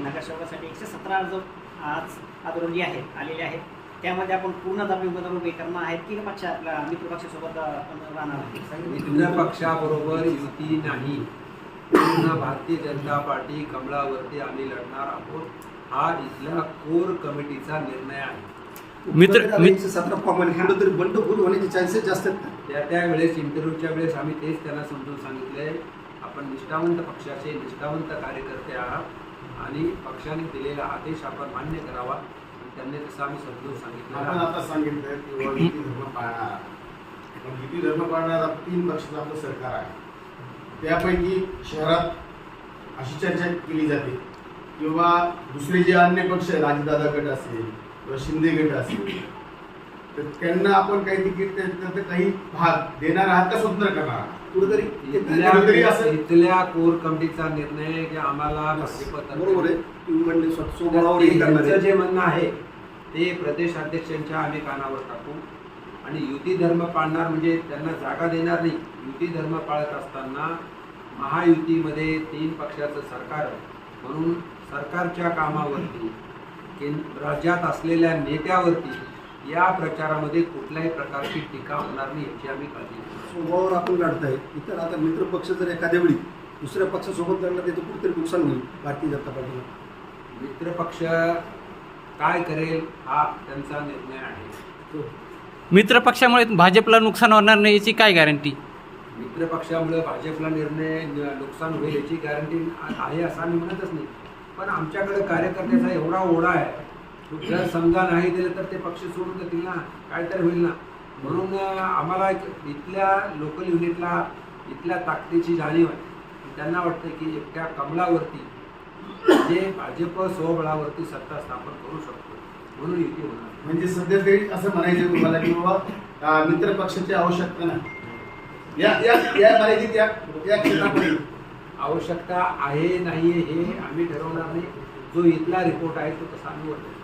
नगरसेवकासाठी 117 अर्ज आज आदरोजी आहेत आलेले आहेत. त्यामध्ये आपण पूर्ण उमेदवार उभे करणार आहेत की पक्ष आपल्या मित्रपक्षासोबत आपण राहणार आहे? मित्रपक्षाबरोबर युती नाही, पूर्ण भारतीय जनता पार्टी कमळावरती आम्ही लढणार आहोत. हा इथल्या कोर कमिटीचा निर्णय आहे. मित्र 17 फॉर्मॅलिटी कुठेतरी बंडखोर होण्याचे चान्सेस जास्त आहेत. त्यावेळेस इंटरव्ह्यूच्या वेळेस आम्ही तेच त्यांना समजून सांगितले, आपण निष्ठावंत पक्षाचे निष्ठावंत कार्यकर्ते आहात आणि पक्षाने दिलेला आदेश आपण मान्य करावा. त्यांनी तसं आम्ही समजून सांगितलं. आपण आता सांगितलं की युती धर्म पाळणार, पण युती धर्म पाळणारा 3 पक्षाचं आपलं सरकार आहे. त्यापैकी शहरात अशी चर्चा केली जाते किंवा दुसरे जे अन्य पक्ष आहे, राजदादा गट असेल किंवा शिंदे गट असेल, तर त्यांना आपण काही तिकीट त्याचा काही भाग देणार आहात का स्वतंत्र करणार आहात? कुठेतरी असं इथल्या कोर कमिटीचा निर्णय की आम्हाला बरोबर आहे. तुम्ही म्हणले स्वबळावर हे करणार त्यांचं आहे. जे म्हणणं आहे ते प्रदेश अध्यक्षांच्या आम्ही कानावर टाकू आणि युती धर्म पाळणार म्हणजे त्यांना जागा देणार नाही. युती धर्म पाळत असताना महायुतीमध्ये 3 पक्षाचं सरकार आहे, म्हणून सरकारच्या कामावरती राज्यात असलेल्या नेत्यावरती या प्रचारामध्ये कुठल्याही प्रकारची टीका होणार नाही याची आम्ही काळजी घेतो. स्वबळावर आपण लढताय. इतर आता मित्र पक्ष जर एखाद्या वेळी दुसऱ्या पक्षासोबत लढला त्याचं कुठेतरी नुकसान होईल भारतीय जनता पार्टीला. मित्र पक्ष काय करेल हा त्यांचा निर्णय आहे. मित्र पक्षामुळे भाजपला नुकसान होणार नाही याची काय गॅरंटी? मित्र पक्षामुळे भाजपला नुकसान होईल याची गॅरंटी आहे असं आम्ही म्हणतच नाही, पण आमच्याकडे कार्यकर्त्याचा एवढा ओढा आहे, जर समजा नाही दिलं तर ते पक्ष सोडून देतील ना, काहीतरी होईल ना. म्हणून आम्हाला इथल्या लोकल युनिटला इथल्या ताकदीची जाणीव आहे. त्यांना वाटतं की एकट्या कमलावरती जे भाजप स्वबळावरती सत्ता स्थापन करू शकतो, म्हणून युती होणार. म्हणजे सध्या तरी असं म्हणायचं तुम्हाला की बाबा मित्र पक्षाची आवश्यकता नाही या मर्यादित या क्षेत्रामध्ये आवश्यकता आहे नाही हे आम्ही ठरवणार नाही. जो इथला रिपोर्ट आहे तो तसा आम्ही वर्तवतो.